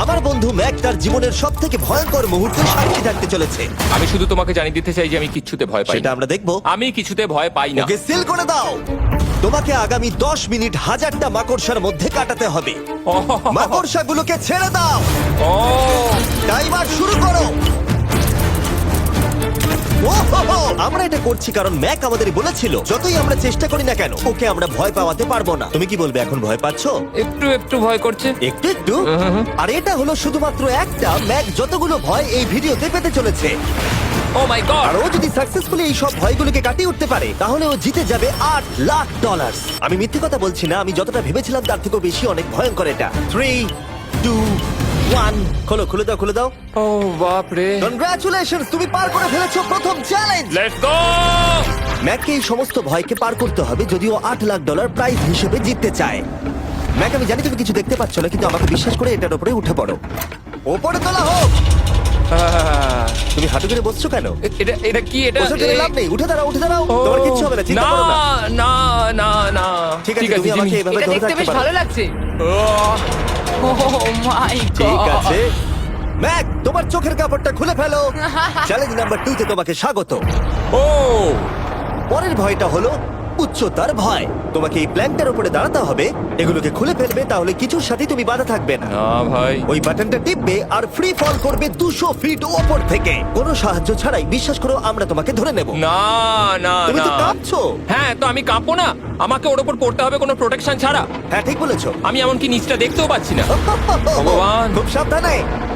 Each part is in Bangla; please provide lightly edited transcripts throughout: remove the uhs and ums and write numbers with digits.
আমার বন্ধু ম্যাক তার জীবনের সবথেকে ভয়ঙ্কর মুহূর্তে সাক্ষী থাকতে চলেছে। আমি শুধু তোমাকে জানিয়ে দিতে চাই যে আমি কিচ্ছুতে ভয় পাই সেটা না। আমরা দেখবো। আমি কিছুতে ভয় পাই না। ওকে সিল করে দাও। তোমাকে আগামী 10 মিনিট 1000টা মাকড়সার মধ্যে কাটাতে হবে। মাকড়সাগুলোকে ছেড়ে দাও। ও টাইমার শুরু করো। ওহো! আমরা এটা করছি কারণ ম্যাক আমাদের বলেছিল যতই আমরা চেষ্টা করি না কেন ওকে আমরা ভয় পাওয়াতে পারবো না। তুমি কি বলবে, এখন ভয় পাচ্ছো? একটু একটু ভয় করছে। একটু একটু। আর এটা হলো শুধুমাত্র একটা ম্যাক যতগুলো ভয় এই ভিডিওতে পেতে চলেছে। ও মাই গড। আর ও যদি সাকসেসফুলি এই সব ভয়গুলোকে কাটিয়ে উঠতে পারে তাহলে ও জিতে যাবে $8,00,000। আমি মিথ্যে কথা বলছি না, আমি যতটা ভেবেছিলাম তার থেকেও বেশি অনেক ভয়ঙ্কর এটা। 3, 2, 1 খোলো, খুলে দাও, খুলে দাও। ও বাপ রে। কনগ্রাচুলেশনস, তুমি পার করে ফেলেছো প্রথম চ্যালেঞ্জ। Let's go. ম্যাককে এই সমস্ত ভয়কে পার করতে হবে যদিও $8,00,000 প্রাইজ হিসেবে জিততে চায়। ম্যাক, আমি জানি তুমি কিছু দেখতে পাচ্ছ না, কিন্তু আমাকে বিশ্বাস করে এটার উপরে উঠে পড়ো। ওপরে তোলা হোক। তুমি হাঁটু করে বসছো কেন? এটা এটা কি? এটা বসে গেলে লাভ নেই, উঠে দাঁড়াও, উঠে দাঁড়াও। ও, তোমার কিচ্ছু হবে না, চিন্তা না করো না। না না না। ঠিক আছে, তুমি আমাকে এভাবে এটা ধরে দেখতে রাখতে বেশ পারো। ভালো লাগছে। ও মাই ঠিক গড। আছে ম্যাক, তোমার চোখের কাপড়টা খুলে ফেলো। চ্যালেঞ্জ নাম্বার 2 তে তোমাকে স্বাগত। ও পরের ভয়টা হলো উচ্চতার ভয়। তোমাকে এই প্ল্যানটার উপরে দাঁড়াতে হবে, এগুলোকে খুলে ফেলবে, তাহলে কিছুর সাথে তুমি বাধা থাকবে না। না ভাই। ওই বাটনটা টিপবে আর ফ্রি ফল করবে 200 ফিট ওপর থেকে। কোনো সাহায্য ছাড়াই, বিশ্বাস করো আমরা তোমাকে ধরে নেব। না না তুমি তো না। কাঁপছো। হ্যাঁ, তো আমি কাঁপবো না? আমাকে ওর উপর পড়তে হবে কোনো প্রোটেকশন ছাড়া? হ্যাঁ, ঠিক বলেছো। আমি এমনকি নিচটা দেখতেও পাচ্ছি না। ভগবান। খুব সাবধানে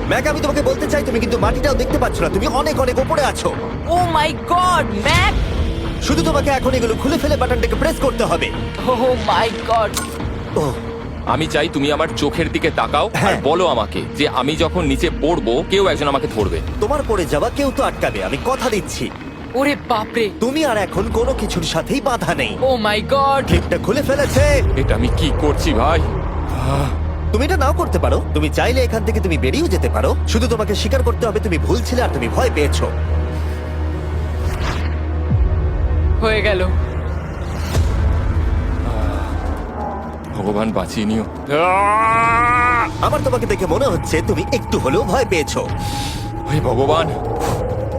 ম্যাক, আমি তোমাকে বলতে চাই তুমি কিন্তু মাটিটাও দেখতে পাচ্ছ না, তুমি অনেক অনেক উপরে আছো। ও মাই গড, ম্যাক। শুধু তোমাকে এখন এগুলো খুলে ফেলে বাটনটাকে প্রেস করতে হবে। ও মাই গড। ও আমি চাই তুমি আমার চোখের দিকে তাকাও আর হ্যাঁ। বলো আমাকে যে আমি যখন নিচে পড়বো কেউ একজন আমাকে ধরবে। তোমার পড়ে যাওয়া কেউ তো আটকাবে, আমি কথা দিচ্ছি। ওরে বাপরে। তুমি আর এখন কোনো কিছুর সাথেই বাধা নেই। ও মাই গড। ক্লিপটা খুলে ফেলেছে। এটা আমি কি করছি ভাই? তুমি এটা নাও করতে পারো, তুমি চাইলে এখান থেকে তুমি বেরিয়েও যেতে পারো। শুধু তোমাকে স্বীকার করতে হবে তুমি ভুল ছিলে আর তুমি ভয় পেয়েছো। হয়ে গেল। ভগবান বাঁচিয়ে নিও। আমার তোমাকে দেখে মনে হচ্ছে তুমি একটু হলেও ভয় পেয়েছো। হে ভগবান।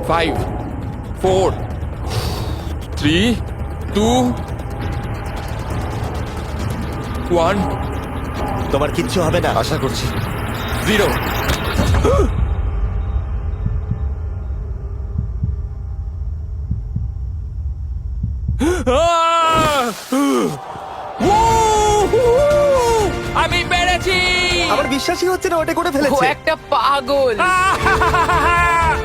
5 4 3 2 1 তোমার কিচ্ছু হবে না। আশা করছি। 0 আমি পেরেছি। আমার বিশ্বাসই হচ্ছে না ওটা করে ও ফেলেছে। একটা পাগল।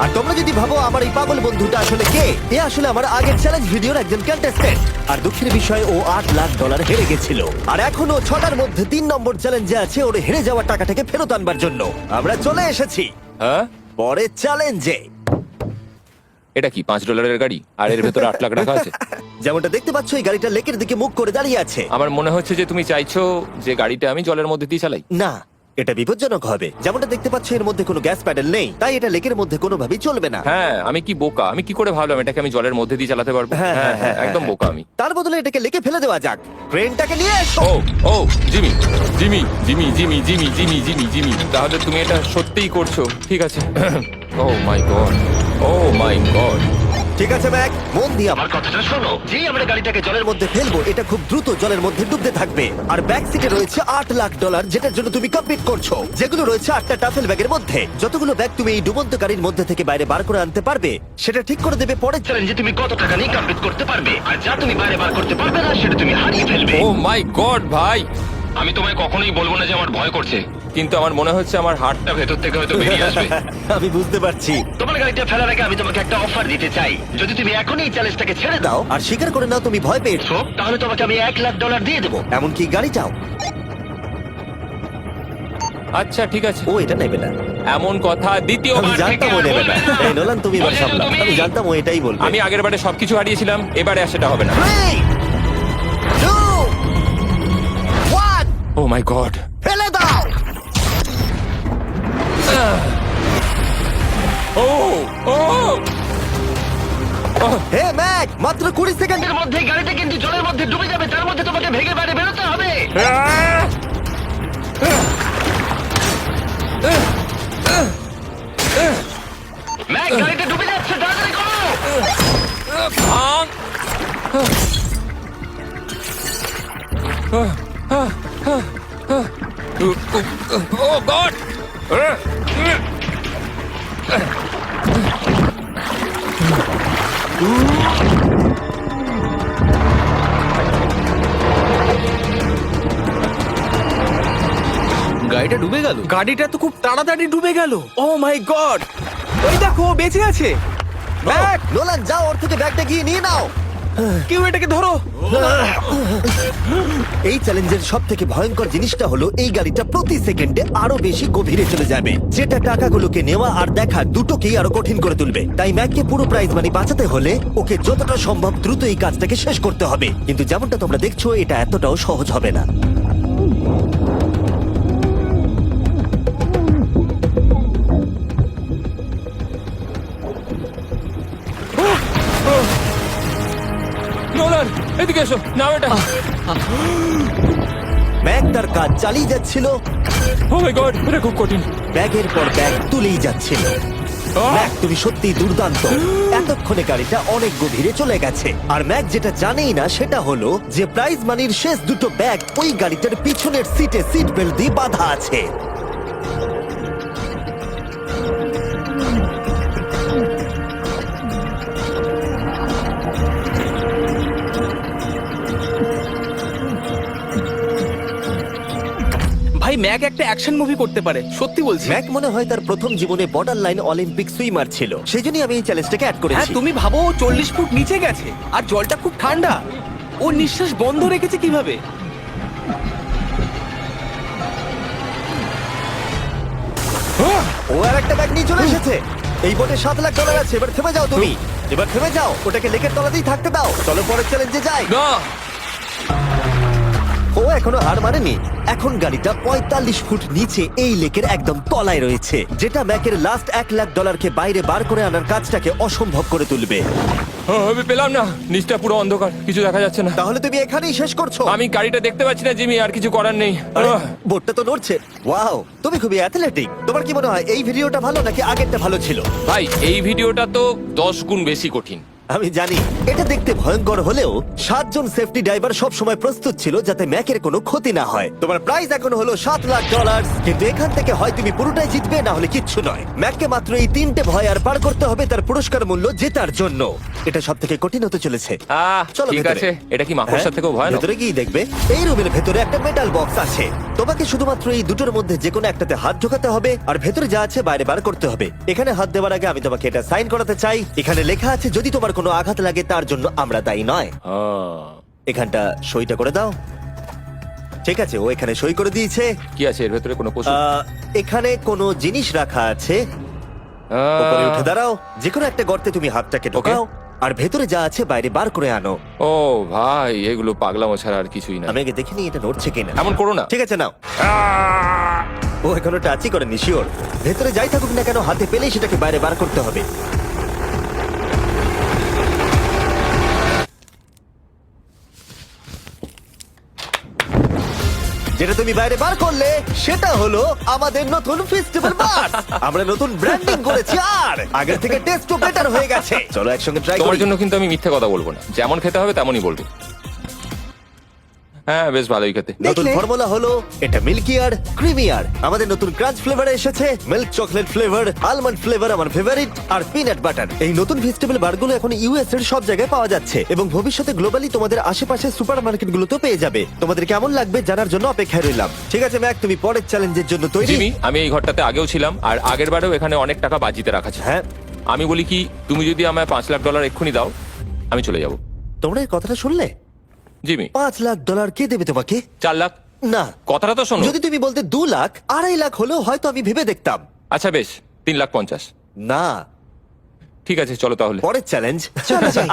আর তোমরা যদি ভাবো আমার এই পাগল বন্ধুটা আসলে কে, এ আসলে আমার আগের চ্যালেঞ্জ ভিডিওর একজন কন্টেস্ট্যান্ট। আর দুঃখের বিষয়ে ও $8,00,000 হেরে গেছিল। আর এখন ও 6টার মধ্যে 3 নম্বর চ্যালেঞ্জে আছে ওর হেরে যাওয়া টাকাটাকে ফেরত আনবার জন্য। আমরা চলে এসেছি হ্যাঁ, পরের চ্যালেঞ্জে। এটা কি $5 গাড়ি আর এর ভেতরে 8 লাখ টাকা আছে? যেমনটা দেখতে পাচ্ছ এই গাড়িটা লেকের দিকে মুখ করে দাঁড়িয়ে আছে। আমার মনে হচ্ছে যে তুমি চাইছো যে গাড়িটা আমি জলের মধ্যে দিয়ে চালাই। না, এটা বিপজ্জনক হবে। যেমনটা দেখতে পাচ্ছ এর মধ্যে কোনো গ্যাস প্যাডেল নেই, তাই এটা লেকের মধ্যে কোনোভাবেই চলবে না। হ্যাঁ, আমি কি বোকা? আমি কি করে ভাবলাম এটাকে আমি জলের মধ্যে দিয়ে চালাতে পারবো? হ্যাঁ, হ্যাঁ, হ্যাঁ, একদম হ্যাঁ। বোকা আমি। তার বদলে এটাকে লেকে ফেলে দেওয়া যাক। ক্রেনটাকে নিয়ে এসো। ও ও Jimmy Jimmy Jimmy Jimmy Jimmy Jimmy Jimmy Jimmy তাহলে তুমি এটা সত্যিই করছো? ঠিক আছে। Oh my God, oh my God. ঠিক আছে ম্যাক, মন দিয়ে আমার কথাটা শোনো। যেই আমরা গাড়িটাকে জলের মধ্যে ফেলবো এটা খুব দ্রুত জলের মধ্যে ডুবতে থাকবে। আর ব্যাক সিটে রয়েছে $8,00,000 যেটার জন্য তুমি কমপ্লিট করছো, যেগুলো রয়েছে 8টা টাফেল ব্যাগের মধ্যে। যতগুলো ব্যাগ তুমি এই ডুবন্ত গাড়ির মধ্যে থেকে বাইরে বার করে আনতে পারবে সেটা ঠিক করে দেবে পরের চ্যালেঞ্জে তুমি কত টাকা নিয়ে কমপ্লিট করতে পারবে। আর যা তুমি বাইরে বার করতে পারবে না সেটা তুমি হারিয়ে ফেলবে। ও মাই গড ভাই, আমি তোমায় কখনোই বলবো না যে আমার ভয় করছে, কিন্তু আমার মনে হচ্ছে আমার হার্টটা ভেতর থেকে হয়তো বেরিয়ে আসবে। আমি বুঝতে পারছি। তোমার গাড়িটা ফেলার আগে আমি তোমাকে একটা অফার দিতে চাই। যদি তুমি এখনই এই চ্যালেঞ্জটাকে ছেড়ে দাও আর স্বীকার করে নাও তুমি ভয় পেয়েছো, তাহলে তোমাকে আমি $1,00,000 দিয়ে দেবো। এমনকি গাড়িটাও। আচ্ছা ঠিক আছে। ও এটা নেবে না। এমন কথা আমি দ্বিতীয়বার থেকে জানতাম ও আর নেবে বলবে না। না। এই নোলান, তুমি এবার বলেছো সামলাও। তুমি। আমি জানতাম ও এটাই বলবে। আমি আগের বারে সবকিছু হারিয়েছিলাম, এবারে আর সেটা হবে না। 3, 2, 1 ও মাই গড। ফেলে দাও। ও ও হে ম্যাক, মাত্র 20 সেকেন্ডের মধ্যে গাড়িটা কিন্তু জলের মধ্যে ডুবে যাবে। তার মধ্যে তোমাকে ভেগে বাইরে বেরোতে হবে। ম্যাক গাড়িটা ডুবে যাচ্ছে, তাড়াতাড়ি করো। ভাঙ। ও গড! গাড়িটা ডুবে গেল। গাড়িটা তো খুব তাড়াতাড়ি ডুবে গেল। ও মাই গড, ওই দেখো ও বেঁচে আছে। ব্যাগ, নোলান যাও, ওর থেকে ব্যাগটা গিয়ে নিয়ে নাও। কেউ এটাকে ধরো। এই চ্যালেঞ্জের সব থেকে ভয়ঙ্কর জিনিসটা হলো এই গাড়িটা প্রতি সেকেন্ডে আরো বেশি গভীরে চলে যাবে, যেটা টাকাগুলোকে নেওয়া আর দেখা দুটোকেই আরো কঠিন করে তুলবে। তাই ম্যাককে পুরো প্রাইজ মানি বাঁচাতে হলে ওকে যতটা সম্ভব দ্রুত এই কাজটাকে শেষ করতে হবে। কিন্তু যেমনটা তোমরা দেখছো, এটা এতটাও সহজ হবে না। নোলান, এদিকে এসো, নাও এটা। ম্যাক তার কাজ চালিয়ে যাচ্ছিল, ও মাই গড, এটা খুব কঠিন। ব্যাগের পর ব্যাগ তুলেই যাচ্ছিল। ম্যাক, তুমি সত্যি দুর্দান্ত। এতক্ষণে গাড়িটা অনেক গভীরে চলে গেছে। আর ম্যাক যেটা জানেই না সেটা হলো যে প্রাইজ মানির শেষ দুটো ব্যাগ ওই গাড়িটার পিছনের সিটে সিট বেল্ট দিয়ে বাঁধা আছে। ভাই ম্যাক একটা অ্যাকশন মুভি করতে পারে, সত্যি বলছি। ম্যাক মনে হয় তার প্রথম জীবনে বর্ডার লাইন অলিম্পিক সুইমার ছিল, সেই জন্যই আমি এই চ্যালেঞ্জটাকে অ্যাড হ্যাঁ, করেছি। তুমি ভাবো ও 40 ফুট নিচে গেছে আর জলটা খুব ঠান্ডা। ও নিঃশ্বাস বন্ধ রেখেছে কিভাবে? ও আর একটা ব্যাগ নিয়ে চলে এসেছে। এই বোটে $7,00,000 আছে। এবার থেমে যাও তুমি, এবার থেমে যাও, ওটাকে লেকের তলাতেই থাকতে দাও। চলো পরের চ্যালেঞ্জে যাই। না, ও এখনো হার মানেনি। এখন গাড়িটা 45 ফুট নিচে এই লেকের একদম তলায় রয়েছে, যেটা ম্যাকের লাস্ট $1,00,000কে বাইরে বার করে আনার কাজটাকে অসম্ভব করে তুলবে। আমি পেলাম না, নিচটা পুরো অন্ধকার, কিছু দেখা যাচ্ছে না। তাহলে তুমি এখানেই শেষ করছো? আমি গাড়িটা দেখতে পাচ্ছি না জিমি, আর কিছু করার নেই। আরে, বোটটা তো নড়ছে। ওয়াও, তুমি খুবই অ্যাথলেটিক। তোমার কি মনে হয় এই ভিডিওটা ভালো নাকি আগেরটা ভালো ছিল? ভাই, এই ভিডিওটা তো 10 গুণ বেশি কঠিন। আমি জানি এটা দেখতে ভয়ঙ্কর হলেও 7 জন সেফটি ড্রাইভার সব সময় প্রস্তুত ছিল যাতে ম্যাকের কোনো ক্ষতি না হয়। তোমার প্রাইস এখন হলো $7,00,000, কিন্তু এখান থেকে হয় তুমি পুরোটাই জিতবে, না হলে কিচ্ছু নয়। ম্যাককে মাত্র এই 3টে ভয় আর পার করতে হবে তার পুরস্কার মূল্য জেতার জন্য। এটা সব থেকে কঠিন হতে চলেছে। চলো ঠিক ভেতরে। আছে, এটা কি মাকড়সার হ্যাঁ, থেকেও ভয়ানক? ভেতরে গিয়ে দেখবে এই রুমের ভেতরে একটা মেটাল বক্স আছে। তোমাকে শুধুমাত্র এই দুটোর মধ্যে যে কোনো একটাতে হাত ঢোকাতে হবে আর ভেতরে যা আছে বাইরে বার করতে হবে। এখানে হাত দেওয়ার আগে আমি তোমাকে এটা সাইন করাতে চাই। এখানে লেখা আছে যদি তোমার কোনো আঘাত লাগে তার জন্য আমরা দায়ী নয়। এখানটা সইটা করে দাও। ঠিক আছে, ও এখানে সই করে দিয়েছে। কি আছে এর ভেতরে? কোনো পশু? এখানে কোনো জিনিস রাখা আছে। উপরে উঠে দাঁড়াও, যে কোনো একটা গর্তে তুমি হাতটাকে ঢোকাও আর ভেতরে যা আছে বাইরে বার করে আনো। ও ভাই, এগুলো পাগলামো ছাড়া আর কিছুই না। আমি আগে দেখিনি এটা নড়ছে কিনা। এমন করো না। ঠিক আছে, নাও। ও এখনো টাচই করেনি, শিওর। ভেতরে যাই থাকুক না কেন, হাতে পেলেই সেটাকে বাইরে বার করতে হবে। যেটা তুমি বাইরে বার করলে সেটা হলো আমাদের নতুন ফেস্টিভ্যাল বাস। আমরা নতুন ব্র্যান্ডিং করেছি আর আগের থেকে টেস্টও বেটার হয়ে গেছে। চলো একসঙ্গে ট্রাই তোমার করি। জন্য কিন্তু আমি মিথ্যে কথা বলবো না, যেমন খেতে হবে তেমনই বলবো। হ্যাঁ, বেশ ভালোই খেতে। নতুন ফর্মুলা হলো এটা মিল্কিয়ার ক্রিমিয়ার। আমাদের নতুন ক্রাঞ্চ ফ্লেভার এসেছে, milk chocolate flavour, almond flavour আমার ফেভারিট, আর পিনাট বাটার। এই নতুন ভেজিটেবল বারগুলো এখন ইউএস এর সব জায়গায় পাওয়া যাচ্ছে এবং ভবিষ্যতে গ্লোবালি তোমাদের আশেপাশে সুপারমার্কেট গুলোতেও পেয়ে যাবে। তোমাদের কেমন লাগবে জানার জন্য অপেক্ষায় রইলাম। ঠিক আছে ম্যাক, তুমি পরের চ্যালেঞ্জের জন্য তৈরি? জিমি, আমি এই ঘরটাতে আগেও ছিলাম আর আগের বারেও এখানে অনেক টাকা বাজিতে রাখা ছিল। হ্যাঁ, আমি বলি কি, তুমি যদি আমায় $5,00,000 এক্ষুনি দাও, আমি চলে যাব। তোমরা এই কথাটা শুনলে? জিমি, $5,00,000 কে দেবে তোমাকে? 4 লাখ। না, কথাটা তো শোনো। যদি তুমি বলতে 2 লাখ, 2.5 লাখ হলেও হয়তো আমি ভেবে দেখতাম। আচ্ছা বেশ, 3,50,000। না, ঠিক আছে, চলো তাহলে। পরের চ্যালেঞ্জ।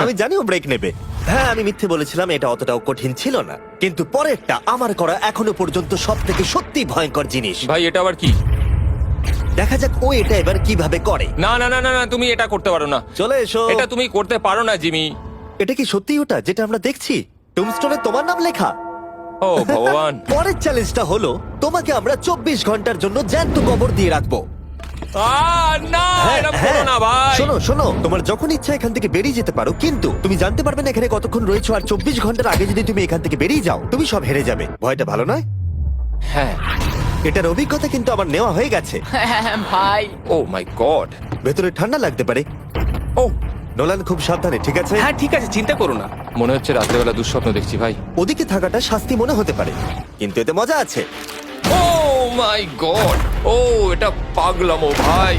আমি জানি ও ব্রেক নেবে। হ্যাঁ, আমি মিথ্যে বলেছিলাম, এটা অতটাও কঠিন ছিল না। কিন্তু পরেরটা আমার করা এখনো পর্যন্ত সব থেকে সত্যি ভয়ঙ্কর জিনিস। ভাই, এটা আবার কি? দেখা যাক ও এটা এবার কিভাবে করে। না না না না না, তুমি এটা করতে পারো না। চলে এসো। এটা তুমি করতে পারো না জিমি। এটা কি সত্যি ওটা যেটা আমরা দেখছি? টুমস্টোনে তোমার নাম লেখা? ও ভগবান। পরের চ্যালেঞ্জটা হলো তোমাকে আমরা 24 ঘন্টার জন্য জ্যান্ত কবর দিয়ে রাখবো। না, হ্যাঁ, এটা হ্যাঁ। করো না ভাই। শোনো শোনো, তোমার যখন ইচ্ছা এখান থেকে বেরিয়ে যেতে পারো, কিন্তু তুমি জানতে পারবে না এখানে কতক্ষণ রয়েছো। আর 24 ঘন্টার আগে যদি তুমি এখান থেকে বেরিয়ে যাও, তুমি সব হেরে যাবে। ভয়টা ভালো নয়? হ্যাঁ। এটার অভিজ্ঞতা কিন্তু আমার নেওয়া হয়ে গেছে। ভাই ও মাই গড। ভেতরে ঠান্ডা লাগতে পারে। ও, নোলান খুব সাবধানে, ঠিক আছে? হ্যাঁ ঠিক আছে, চিন্তা করো না। মনে হচ্ছে রাত্রেবেলা দুঃস্বপ্ন দেখছি ভাই। ওদিকে থাকাটা শাস্তি মনে হতে পারে, কিন্তু এতে মজা আছে। Oh my God. ও, এটা পাগলামো ভাই।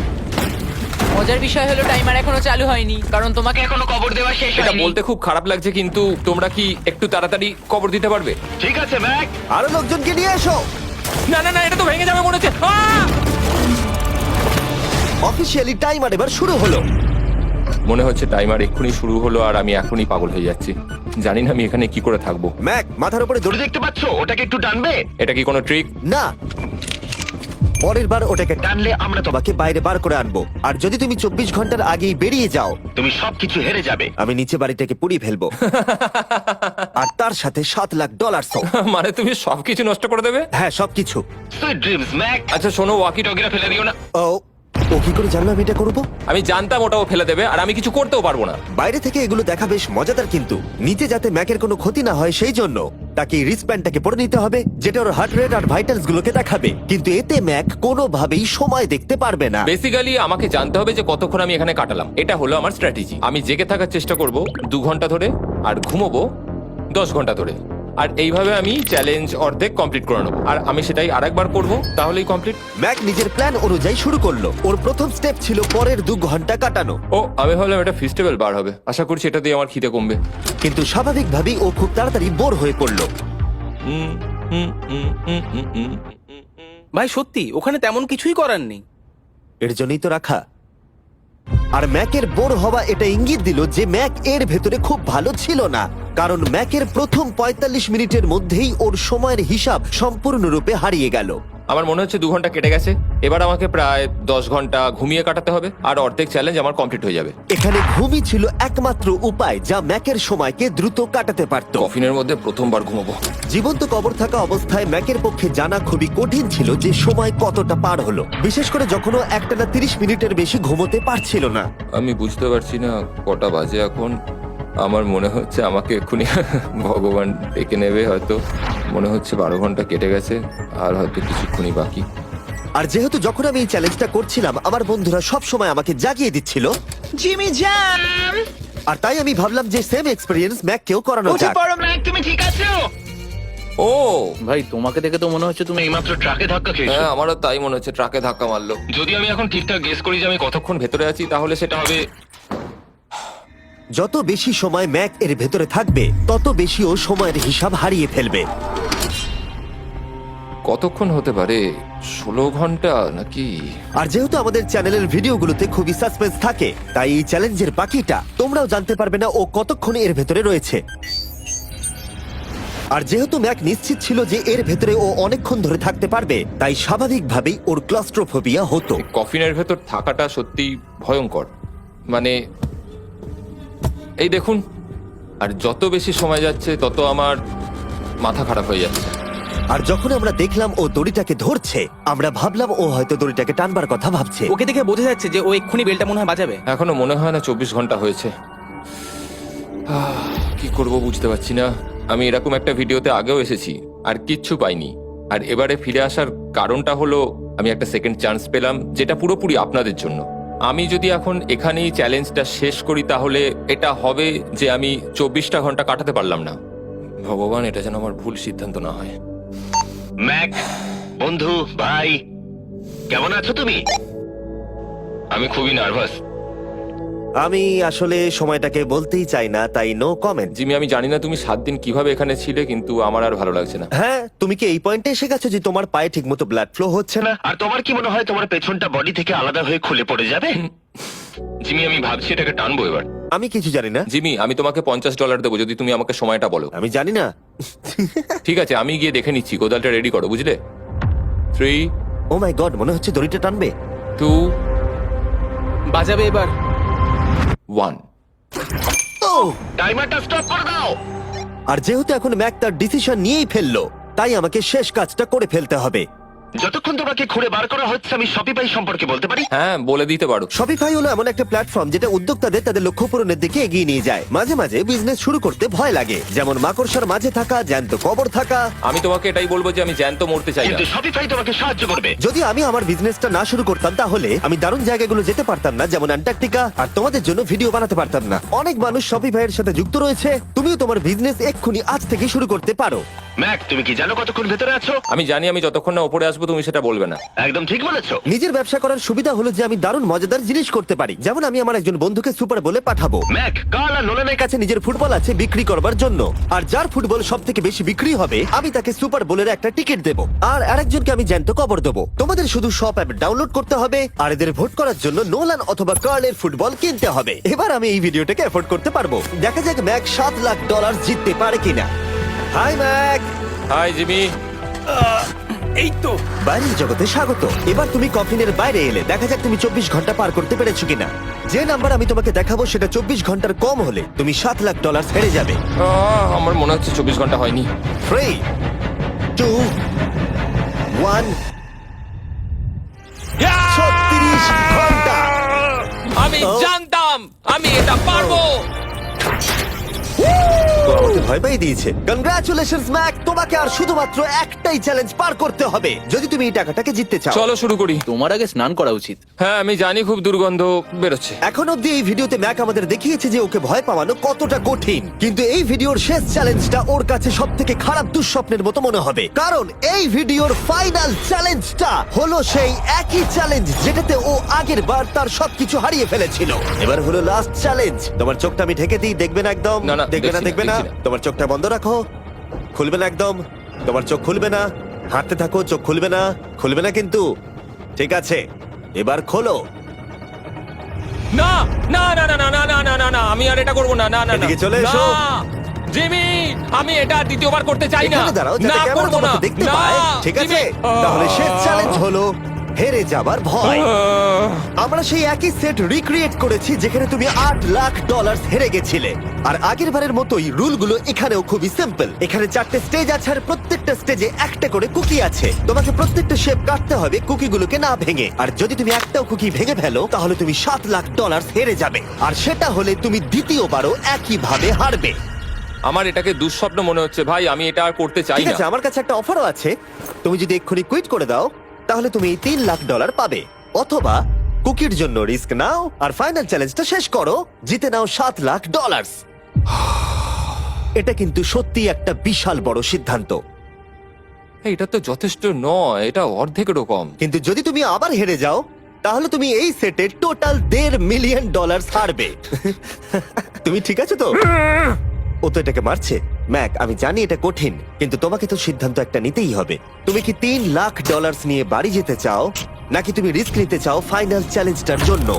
মজার বিষয় হলো টাইমার এখনো চালু হয়নি, কারণ তোমাকে এখনো কবর দেওয়া শেষ এটা হয়নি। বলতে খুব খারাপ লাগছে, কিন্তু তোমরা কি একটু তাড়াতাড়ি কবর দিতে পারবে? ঠিক আছে ম্যাক, আরো লোকজনকে নিয়ে এসো। না না না, এটা তো ভেঙে যাবে মনে হচ্ছে। অফিসিয়ালি টাইমার এবার শুরু হলো। মনে হচ্ছে টাইমার এক্ষুনি শুরু হলো আর আমি এখনই পাগল হয়ে যাচ্ছি। জানি না আমি এখানে কি করে থাকবো। ম্যাক, মাথার উপরে দড়ি দেখতে পাচ্ছো? ওটাকে একটু টানবে। এটা কি কোনো ট্রিক? না, পরের বার ওটাকে টানলে আমরা তোমাকে বাইরে বার করে আনবো। আর যদি তুমি 24 ঘন্টার আগেই বেরিয়ে যাও, তুমি সবকিছু হেরে যাবে। আমি নিচে বাড়িটাকে পুড়িয়ে ফেলবো। আর তার সাথে $7,00,000। মানে তুমি সবকিছু নষ্ট করে দেবে? হ্যাঁ, সবকিছু। Sweet dreams Mac. আচ্ছা শোনো, ওয়াকি টকিরা ফেলে দিও না। ও কি করে জানলাম এটা করবো? আমি জানতাম ওটাও ফেলে দেবে আর আমি কিছু করতেও পারবো না। বাইরে থেকে এগুলো দেখা বেশ মজাদার, কিন্তু নিচে যাতে ম্যাকের কোনো ক্ষতি না হয় সেই জন্য তাকে রিস্টব্যান্ডটাকে পরে নিতে হবে, যেটা ওর হার্ট রেট আর ভাইটালস গুলোকে দেখাবে। কিন্তু এতে ম্যাক কোনোভাবেই সময় দেখতে পারবে না। বেসিক্যালি আমাকে জানতে হবে যে কতক্ষণ আমি এখানে কাটালাম। এটা হলো আমার স্ট্র্যাটেজি। আমি জেগে থাকার চেষ্টা করব 2 ঘন্টা ধরে আর ঘুমোবো 10 ঘন্টা ধরে। আর এইভাবে আমি চ্যালেঞ্জ অর্ধেক কমপ্লিট করে নেবো। আর আমি সেটাই আরেকবার করবো, তাহলেই কমপ্লিট। ম্যাক নিজের প্ল্যান অনুযায়ী শুরু করলো। ওর প্রথম স্টেপ ছিল পরের 2 ঘন্টা কাটানো। ও, আমি ভাবলাম এটা ফেস্টিভ্যাল বার হবে। আশা করছি এটা দিয়ে আমার খিদে কমবে। কিন্তু স্বাভাবিকভাবেই ও খুব তাড়াতাড়ি বোর হয়ে পড়লো। হুম, হুম, হুম, হুম, হুম, হুম। ভাই সত্যি ওখানে তেমন কিছুই করার নেই। এর জন্যই তো রাখা। আর ম্যাকের বোর হওয়া এটা ইঙ্গিত দিল যে ম্যাক এর ভেতরে খুব ভালো ছিল না, কারণ ম্যাকের প্রথম 45 মিনিটের মধ্যেই ওর সময়ের হিসাব সম্পূর্ণরূপে হারিয়ে গেল। আমার মনে হচ্ছে 2 ঘন্টা কেটে গেছে। এবার আমাকে প্রায় 10 ঘন্টা ঘুমিয়ে কাটাতে হবে আর অর্ধেক চ্যালেঞ্জ আমার কমপ্লিট হয়ে যাবে। এখানে ঘুমই ছিল একমাত্র উপায় যা ম্যাকের সময়কে দ্রুত কাটাতে পারত। কফিনের মধ্যে প্রথমবার ঘুমাবো। জীবন্ত কবর থাকা অবস্থায় ম্যাকের পক্ষে জানা খুবই কঠিন ছিল যে সময় কতটা পার হলো, বিশেষ করে যখন ও একটানা 30 মিনিটের বেশি ঘুমোতে পারছিল না। আমি বুঝতে পারছি না কটা বাজে এখন। আমার মনে হচ্ছে আমাকে এক্ষুনি ভগবান ডেকে নেবে হয়তো। মনে হচ্ছে 12 ঘন্টা কেটে গেছে আর হয়তো কিছুক্ষণই বাকি। আর যেহেতু যখন আমি এই চ্যালেঞ্জটা করছিলাম আমার বন্ধুরা সব সময় আমাকে জাগিয়ে দিচ্ছিল, জিমি জ্যাম। আর তাই আমি ভাবলাম যে সেম এক্সপেরিয়েন্স ম্যাককেও করানো উঠে যাক। পড়ো ম্যাক, তুমি ঠিক আছো? ও ভাই তোমাকে দেখে তো মনে হচ্ছে তুমি এইমাত্র ট্রাকে ধাক্কা খেয়েছো। হ্যাঁ, আমারও তাই মনে হচ্ছে। ট্রাকে ধাক্কা মারলো। যদি আমি এখন ঠিকঠাক গেস করি যে আমি কতক্ষণ ভেতরে আছি, তাহলে সেটা হবে যত বেশি সময় ম্যাক এর ভেতরে থাকবে তত বেশি ও সময়ের হিসাব হারিয়ে ফেলবে। কতক্ষণ হতে পারে? 16 ঘন্টা নাকি? আর যেহেতু আমাদের চ্যানেলের ভিডিওগুলোতে খুবই সাসপেন্স থাকে, তাই এই চ্যালেঞ্জের বাকিটা তোমরাও জানতে পারবে না ও কতক্ষণ এর ভেতরে রয়েছে। আর যেহেতু ম্যাক নিশ্চিত ছিল যে এর ভেতরে ও অনেকক্ষণ ধরে থাকতে পারবে, তাই স্বাভাবিকভাবেই ওর ক্লস্ট্রোফোবিয়া হতো। কফিনের ভেতর থাকাটা সত্যি ভয়ঙ্কর। মানে এই দেখুন, আর যত বেশি সময় যাচ্ছে তত আমার মাথা খারাপ হয়ে যাচ্ছে। আর যখন আমরা দেখলাম ও দড়িটাকে ধরছে, আমরা ভাবলাম ও হয়তো দড়িটাকে টানবার কথা ভাবছে। ওকে দেখে বোঝা যাচ্ছে যে ও এক্ষুনি বেলটা মনে হয় বাজাবে। এখনো মনে হয় না 24 ঘন্টা হয়েছে। কি করব বুঝতে পারছি না। আমি এরকম একটা ভিডিওতে আগেও এসেছি আর কিচ্ছু পাইনি। আর এবারে ফিরে আসার কারণটা হলো আমি একটা সেকেন্ড চান্স পেলাম, যেটা পুরোপুরি আপনাদের জন্য। আমি যদি এখন এখানেই চ্যালেঞ্জটা শেষ করি তাহলে এটা হবে যে আমি 24টা ঘন্টা কাটাতে পারলাম না। ভগবান, এটা যেন আমার ভুল সিদ্ধান্ত না হয়। ম্যাক, বন্ধু, ভাই, কেমন আছো তুমি? আমি খুবই নার্ভাস। আমি আসলে সময়টাকে বলতেই চাই না, তাই নো কমেন্ট। জিমি, আমি জানি না তুমি 7 দিন কিভাবে এখানে ছিলে, কিন্তু আমার আর ভালো লাগছে না। হ্যাঁ, তুমি কি এই পয়েন্টে এসে গেছো যে তোমার পায়ে ঠিকমতো ব্লাড ফ্লো হচ্ছে না? আর তোমার কি মনে হয় তোমার পেছনটা বডি থেকে আলাদা হয়ে খুলে পড়ে যাবে? জিমি, আমি ভাবছি এটাকে টানবো এবার। আমি কিছু জানি না। জিমি, আমি তোমাকে $50 দেবো যদি তুমি আমাকে সময়টা বলো। আমি জানি না। ঠিক আছে, আমি গিয়ে দেখে নিচ্ছি। কোদালটা রেডি করো, বুঝলে? 3, ও মাই গড, মনে হচ্ছে দড়িটা টানবে। 2, বাজাবে এবার। 1। ও টাইমারটা স্টপ করে দাও। আর যেহেতু এখন ম্যাক তার ডিসিশন নিয়েই ফেললো, তাই আমাকে শেষ কাজটা করে ফেলতে হবে। যতক্ষণ তোমাকে খুঁড়ে বার করা হচ্ছে আমি শপিফাই সম্পর্কে বলতে পারি। হ্যাঁ, বলে দিতে পারো। শপিফাই হলো এমন একটা প্ল্যাটফর্ম যেটা উদ্যোক্তাদের তাদের লক্ষ্য পূরণের দিকে এগিয়ে নিয়ে যায়। মাঝে মাঝে বিজনেস শুরু করতে ভয় লাগে, যেমন মাকড়সার মাঝে থাকা, জ্যান্ত কবর থাকা। আমি তোমাকে এটাই বলবো যে আমি জ্যান্ত মরতে চাই না। কিন্তু শপিফাই তোমাকে সাহায্য করবে। যদি আমি আমার বিজনেসটা না শুরু করতাম তাহলে আমি দারুণ জায়গাগুলো যেতে পারতাম না, যেমন অ্যান্টার্কটিকা, আর তোমাদের জন্য ভিডিও বানাতে পারতাম না। অনেক মানুষ শপিফাইয়ের সাথে যুক্ত রয়েছে। তুমিও তোমার বিজনেস এক্ষুনি আজ থেকে শুরু করতে পারো। ম্যাক, তুমি কি জানো কতক্ষণ ভেতরে আছো? আমি জানি, আমি যতক্ষণ না উপরে আসবো তুমি সেটা বলবে না। একদম ঠিক বলেছো। নিজের ব্যবসা করার সুবিধা হলো যে আমি দারুণ মজাদার জিনিস করতে পারি, যেমন আমি আমার একজন বন্ধুকে সুপার বলে পাঠাবো। ম্যাক, কার্ল আর নোলানের কাছে নিজের ফুটবল আছে বিক্রি করবার জন্য, আর যার ফুটবল সব থেকে বেশি বিক্রি হবে আমি তাকে সুপার বোলের একটা টিকিট দেবো, আর আরেকজনকে আমি জ্যান্ত কবর দেবো। তোমাদের শুধু শপ অ্যাপ ডাউনলোড করতে হবে আর এদের ভোট করার জন্য নোলান অথবা কার্লের ফুটবল কিনতে হবে। এবার আমি এই ভিডিওটাকে এফোর্ড করতে পারবো। দেখা যাক ম্যাক $7 লাখ জিততে পারে কিনা। Hi Mac. Hi Jimmy. এই তো। বাইরের জগতে স্বাগত। এবার তুমি কফিনের বাইরে এলে, দেখা যাক তুমি 24 ঘন্টা পার করতে পেরেছো কিনা। যে নাম্বার আমি তোমাকে দেখাবো সেটা 24 ঘন্টার কম হলে তুমি $7 লাখ হেরে যাবে। আমার মনে হচ্ছে 24 ঘন্টা হয়নি। 3, 2, 1। 36 ঘন্টা। আমি জানতাম আমি এটা পারবো। তো আমাকে ভয় পাই দিয়েছে। কনগ্রাচুলেশনস ম্যাক, তোমাকে আর শুধুমাত্র একটাই চ্যালেঞ্জ পার করতে হবে যদি তুমি এই টাকাটাকে জিততে চাও। চলো শুরু করি। তোমার আগে স্নান করা উচিত। হ্যাঁ, আমি জানি খুব দুর্গন্ধ বেরোচ্ছে। এখন অব্দি এই ভিডিওতে ম্যাক আমাদের দেখিয়েছে যে ওকে ভয় পাওয়ানো কতটা কঠিন, কিন্তু এই ভিডিওর শেষ চ্যালেঞ্জটা ওর কাছে সব থেকে খারাপ দুঃস্বপ্নের মতো মনে হবে, কারণ এই ভিডিওর ফাইনাল চ্যালেঞ্জটা হলো সেই একই চ্যালেঞ্জ যেটাতে ও আগের বার তার সবকিছু হারিয়ে ফেলেছিল। এবার হলো লাস্ট চ্যালেঞ্জ। তোমার চোখটা আমি ঢেকে দিই, দেখবে না একদম? না, না, দেখবে না, দেখছি না, দেখবে না। দেখছি না। তোমার চোখটা বন্ধ রাখো, খুলবে না একদম। তোমার চোখ খুলবে না, হাঁটতে থাকো, চোখ খুলবে না, খুলবে না কিন্তু। ঠিক আছে, এবার খোলো। না না না না না না না না না না, আমি আর এটা করবো না। না না না এদিকে চলে এসো। না, জিমি, আমি এটা আর দ্বিতীয়বার করতে চাই না। এখানে দাঁড়াও না, যাতে ক্যামেরা করবো না। তোমাকে দেখতে না, পায়। ঠিক আছে, জিমি। তাহলে শেষ চ্যালেঞ্জ হলো হেরে যাবার ভয়। আমরা সেই একই সেট রিক্রিয়েট করেছি যেখানে তুমি $8 লাখ হেরে গেছিলে। আর আগের বারের মতোই রুলগুলো এখানেও খুবই সিম্পল। এখানে 4টে স্টেজ আছে আর প্রত্যেকটা স্টেজে একটা করে কুকি আছে। তোমাকে প্রত্যেকটা শেপ কাটতে হবে কুকিগুলোকে না ভেঙে, আর যদি তুমি একটাও কুকি ভেঙে ফেলো তাহলে তুমি $7 লাখ হেরে যাবে, আর সেটা হলে তুমি দ্বিতীয়বারও একইভাবে হারবে। আমার এটাকে দুঃস্বপ্ন মনে হচ্ছে ভাই, আমি এটা আর করতে চাই ঠিক না। আছে, আমার কাছে একটা অফারও আছে। তুমি যদি এক্ষুনি কুইট করে দাও তাহলে তুমি এই $3 লাখ পাবে, অথবা কুকির জন্য রিস্ক নাও আর ফাইনাল চ্যালেঞ্জটা শেষ করো, জিতে নাও $7 লাখ। এটা কিন্তু সত্যি একটা বিশাল বড় সিদ্ধান্ত, এটা তো যথেষ্ট নয়, এটা অর্ধেকেরও কম। কিন্তু যদি তুমি আবার হেরে যাও তাহলে তুমি এই সেটে টোটাল $1.5 মিলিয়ন হারবে। তুমি ঠিক আছো তো? ও তো এটাকে মারছে। ম্যাক, আমি জানি এটা কঠিন, কিন্তু তোমাকে তো সিদ্ধান্ত একটা নিতেই হবে। তুমি কি $3 লাখ নিয়ে বাড়ি যেতে চাও, নাকি তুমি রিস্ক নিতে চাও ফাইনাল চ্যালেঞ্জটার জন্য?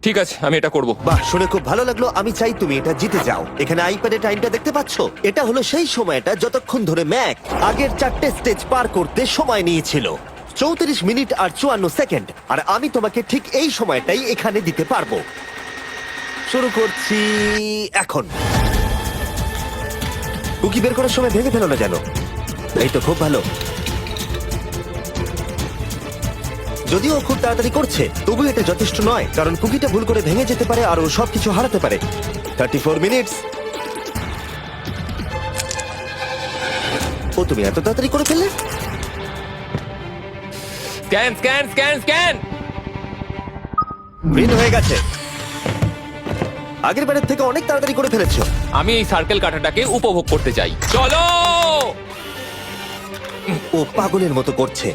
ঠিক আছে, আমি এটা করব। বাহ, শুনে খুব ভালো লাগলো। আমি চাই তুমি এটা জিতে যাও। এখানে আইপ্যাডে টাইমটা দেখতে পাচ্ছো? এটা হলো সেই সময়টা যতক্ষণ ধরে ম্যাক আগের 4টে স্টেজ পার করতে সময় নিয়েছিল, 34 মিনিট আর 54 সেকেন্ড। আর আমি তোমাকে ঠিক এই সময়টাই এখানে দিতে পারবো। শুরু করছি এখন। কুকি বের করার সময় ভেঙে ফেলো না যেন। এই তো, খুব ভালো। যদিও ও খুব তাড়াতাড়ি করছে, তবু এটা যথেষ্ট নয়, কারণ কুকিটা ভুল করে ভেঙে যেতে পারে আর ও সবকিছু হারাতে পারে। 34 মিনিটস। ও, তুমি এত তাড়াতাড়ি করে ফেললে? Scan scan scan scan. Green হয়ে গেছে। আগের বারের থেকে অনেক তাড়াতাড়ি করে ফেলেছো। আমি এই সার্কেল কাটাটাকে উপভোগ করতে চাই। চলো। ও পাগলের মতো করছে।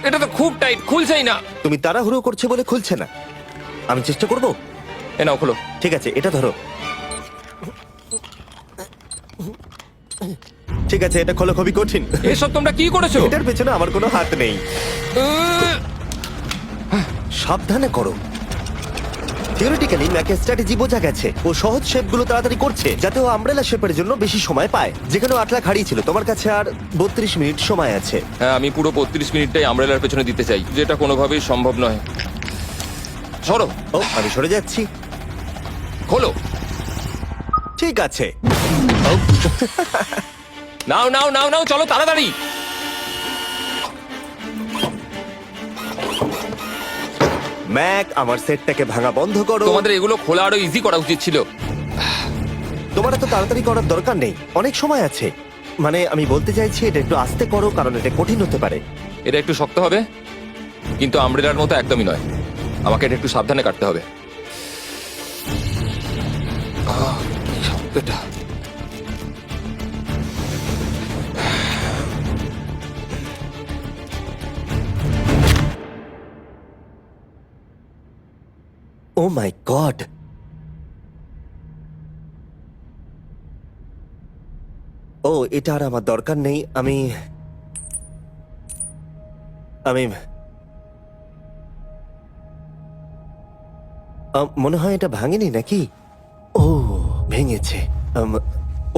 এটা তো খুব টাইট, খুলছেই না। তুমি তাড়াহুড়ো করছে বলে খুলছে না। আমি চেষ্টা করব। এ নাও, খোলো। ঠিক আছে, এটা ধরো। ঠিক আছে, এটা খোলা খুবই কঠিন। এসব তোমরা কি করেছো? এটার পেছনে আমার কোনো হাত নেই। সাবধানে করো। থিওরিটিক্যালি ম্যাকের স্ট্র্যাটেজি বোঝা গেছে। ও সহজ শেপগুলো তাড়াতাড়ি করছে যাতে ও আমব্রেলা শেপের জন্য বেশি সময় পায়। যেখানে 8 লাখ হারিয়েছিল, তোমার কাছে আর 32 মিনিট সময় আছে। হ্যাঁ, আমি পুরো 32 মিনিটটাই আমব্রেলার পেছনে দিতে চাই, যেটা কোনোভাবেই সম্ভব নয়। সরো। ও, আমি সরে যাচ্ছি। খোলো। ঠিক আছে। নাও নাও নাও নাও, চলো তাড়াতাড়ি। ম্যাক, আমার সেটটাকে ভাঙা বন্ধ করো। তোমাদের এগুলো খোলা আরো ইজি করা উচিত ছিল। তোমার এত তাড়াতাড়ি করার দরকার নেই, অনেক সময় আছে। মানে আমি বলতে চাইছি এটা একটু আস্তে করো, কারণ এটা কঠিন হতে পারে। এটা একটু শক্ত হবে, কিন্তু আমব্রেলার মতো একদমই নয়। আমাকে এটা একটু সাবধানে কাটতে হবে। কি শক্তটা। ও মাই গড, ও এটা আর আমার দরকার নেই। আমি মনে হয় এটা ভাঙেনি নাকি? ও ভেঙেছে।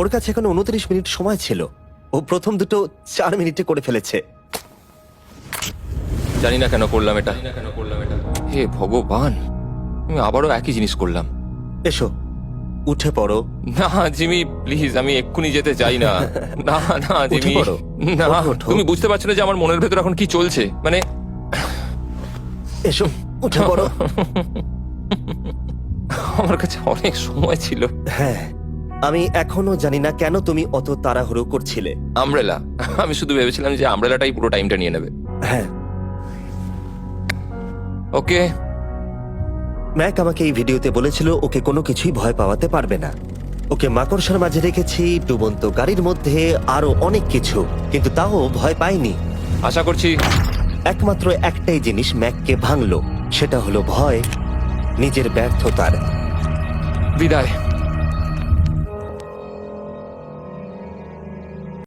ওর কাছে এখন 29 মিনিট সময় ছিল। ও প্রথম দুটো 4 মিনিটে করে ফেলেছে। জানি না কেন করলাম এটা। হে ভগবান, আমি আবারও একই জিনিস করলাম। এসো, উঠে পড়ো। না জিমি প্লিজ, আমি এক্ষুনি যেতে চাই না। না না জিমি, পড়ো। না। ওঠো। তুমি বুঝতে পারছো না যে আমার মনের ভেতর এখন কি চলছে? মানে এসো, উঠে পড়ো। আমার কাছে অনেক সময় ছিল। হ্যাঁ, আমি এখনো জানি না কেন তুমি অত তাড়াহুড়ো করছিলে। আমব্রেলা, আমি শুধু ভেবেছিলাম যে আমব্রেলাটাই পুরো টাইমটা নিয়ে নেবে। হ্যাঁ, ওকে। ম্যাক আমাকে এই ভিডিওতে বলেছিল ওকে কোনো কিছুই ভয় পাওয়াতে পারবে না। ওকে মাকড়সার মাঝে রেখেছি, ডুবন্ত গাড়ির মধ্যে, আরো অনেক কিছু, কিন্তু তাও ভয় পাইনি। আশা করছি একমাত্র একটাই জিনিস ম্যাককে ভাঙলো, সেটা হলো ভয়, নিজের ব্যর্থতার। বিদায়।